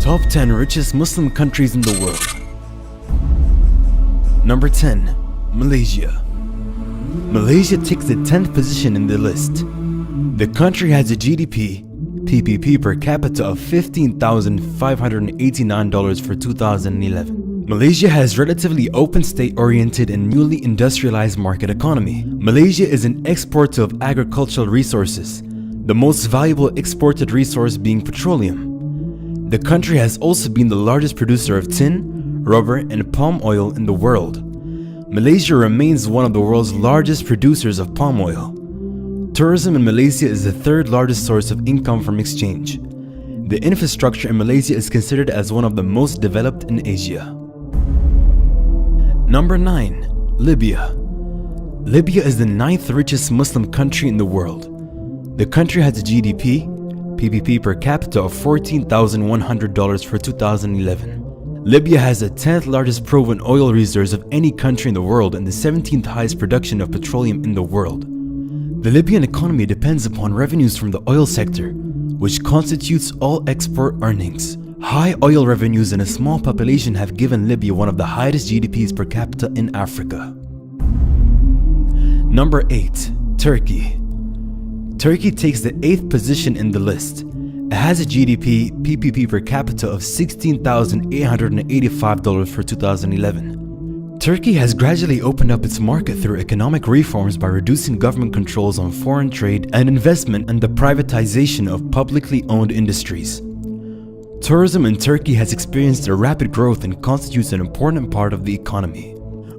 Top 10 richest Muslim countries in the world. Number 10. Malaysia. Malaysia takes the 10th position in the list. The country has a GDP PPP per capita of $15,589 for 2011. Malaysia has relatively open state-oriented and newly industrialized market economy. Malaysia is an exporter of agricultural resources, the most valuable exported resource being petroleum. The country has also been the largest producer of tin, rubber, and palm oil in the world. Malaysia remains one of the world's largest producers of palm oil. Tourism in Malaysia is the third largest source of income from exchange. The infrastructure in Malaysia is considered as one of the most developed in Asia. Number 9. Libya. Libya is the 9th richest Muslim country in the world. The country has a GDP PPP per capita of $14,100 for 2011. Libya has the 10th largest proven oil reserves of any country in the world and the 17th highest production of petroleum in the world. The Libyan economy depends upon revenues from the oil sector, which constitutes all export earnings. High oil revenues and a small population have given Libya one of the highest GDPs per capita in Africa. Number 8. Turkey. Turkey takes the 8th position in the list. It has a GDP PPP per capita of $16,885 for 2011. Turkey has gradually opened up its market through economic reforms by reducing government controls on foreign trade and investment and the privatization of publicly owned industries. Tourism in Turkey has experienced a rapid growth and constitutes an important part of the economy.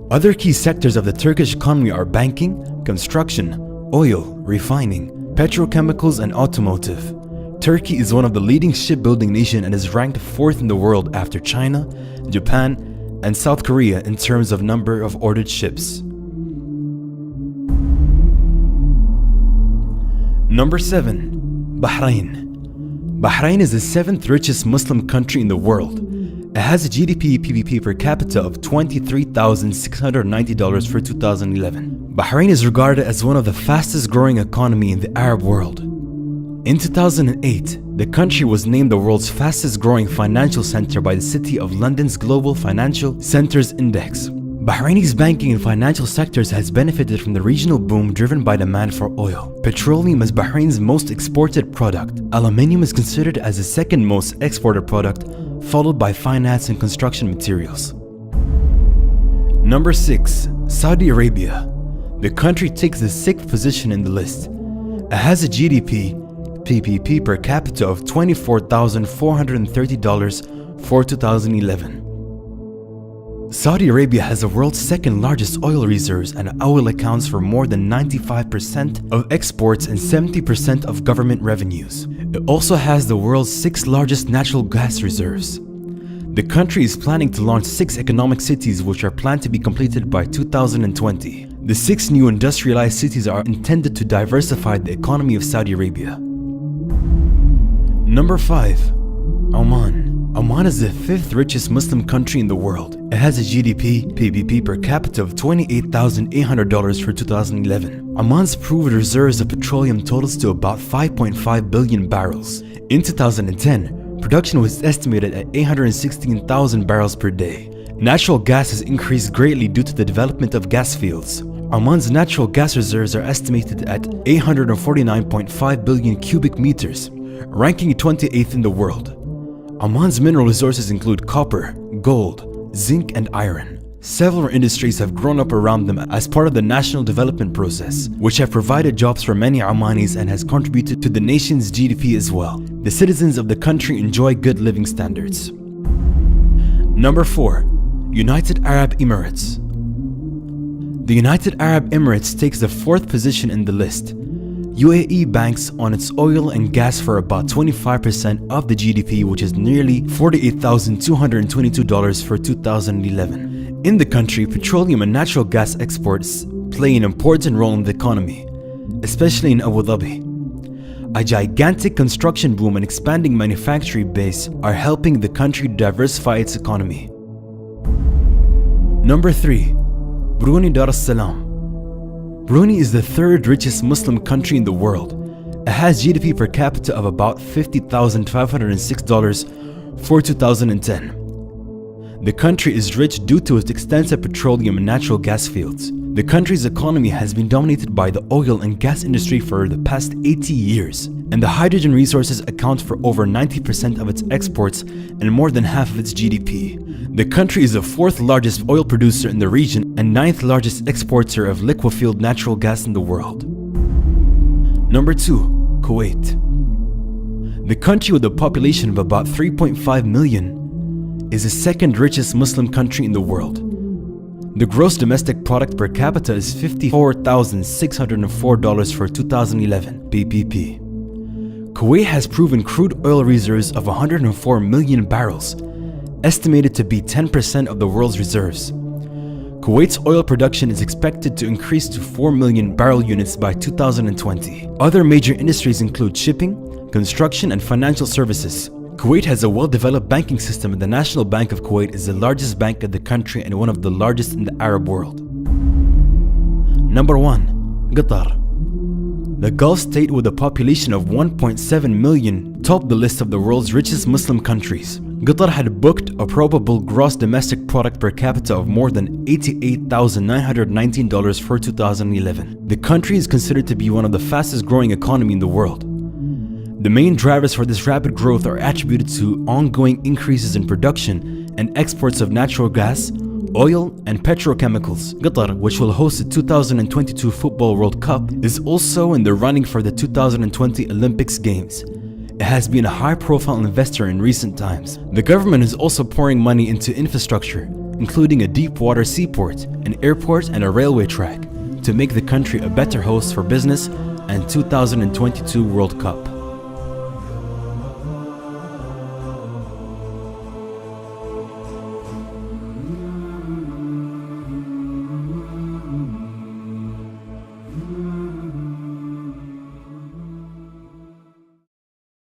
Other key sectors of the Turkish economy are banking, construction, oil, refining, petrochemicals, and automotive. Turkey is one of the leading shipbuilding nations and is ranked 4th in the world after China, Japan, and South Korea in terms of number of ordered ships. Number 7. Bahrain. Bahrain is the 7th richest Muslim country in the world. It has a GDP PPP per capita of $23,690 for 2011. Bahrain is regarded as one of the fastest growing economy in the Arab world. In 2008, the country was named the world's fastest growing financial center by the City of London's Global Financial Centers Index. Bahraini's banking and financial sectors has benefited from the regional boom driven by demand for oil. Petroleum is Bahrain's most exported product. Aluminium is considered as the second most exported product, followed by finance and construction materials. Number 6. Saudi Arabia. The country takes the 6th position in the list. It has a GDP PPP per capita of $24,430 for 2011. Saudi Arabia has the world's 2nd largest oil reserves, and oil accounts for more than 95% of exports and 70% of government revenues. It also has the world's 6th largest natural gas reserves. The country is planning to launch 6 economic cities which are planned to be completed by 2020. The 6 new industrialized cities are intended to diversify the economy of Saudi Arabia. Number 5. Oman. Oman is the 5th richest Muslim country in the world. It has a GDP PPP per capita of $28,800 for 2011. Oman's proved reserves of petroleum totals to about 5.5 billion barrels. In 2010, production was estimated at 816,000 barrels per day. Natural gas has increased greatly due to the development of gas fields. Oman's natural gas reserves are estimated at 849.5 billion cubic meters, ranking 28th in the world. Oman's mineral resources include copper, gold, zinc, and iron. Several industries have grown up around them as part of the national development process, which have provided jobs for many Omanis and has contributed to the nation's GDP as well. The citizens of the country enjoy good living standards. Number 4. United Arab Emirates. The United Arab Emirates takes the 4th position in the list. UAE banks on its oil and gas for about 25% of the GDP, which is nearly $48,222 for 2011. In the country, petroleum and natural gas exports play an important role in the economy, especially in Abu Dhabi. A gigantic construction boom and expanding manufacturing base are helping the country diversify its economy. Number 3. Brunei Darussalam. Brunei is the 3rd richest Muslim country in the world. It has GDP per capita of about $50,506 For 2010, the country is rich due to its extensive petroleum and natural gas fields. The country's economy has been dominated by the oil and gas industry for the past 80 years, and the hydrogen resources account for over 90% of its exports and more than half of its GDP. The country is the fourth largest oil producer in the region and ninth largest exporter of liquefied natural gas in the world. Number 2. Kuwait. The country with a population of about 3.5 million is the second richest Muslim country in the world. The gross domestic product per capita is $54,604 for 2011 PPP. Kuwait has proven crude oil reserves of 104 million barrels, estimated to be 10% of the world's reserves. Kuwait's oil production is expected to increase to 4 million barrel units by 2020. Other major industries include shipping, construction, and financial services. Kuwait has a well-developed banking system, and the National Bank of Kuwait is the largest bank in the country and one of the largest in the Arab world. Number 1. Qatar. The Gulf state with a population of 1.7 million topped the list of the world's richest Muslim countries. Qatar had booked a probable gross domestic product per capita of more than $88,919 for 2011. The country is considered to be one of the fastest growing economies in the world. The main drivers for this rapid growth are attributed to ongoing increases in production and exports of natural gas, oil, and petrochemicals. Qatar, which will host the 2022 Football World Cup, is also in the running for the 2020 Olympics Games. It has been a high-profile investor in recent times. The government is also pouring money into infrastructure, including a deep-water seaport, an airport, and a railway track, to make the country a better host for business and 2022 World Cup.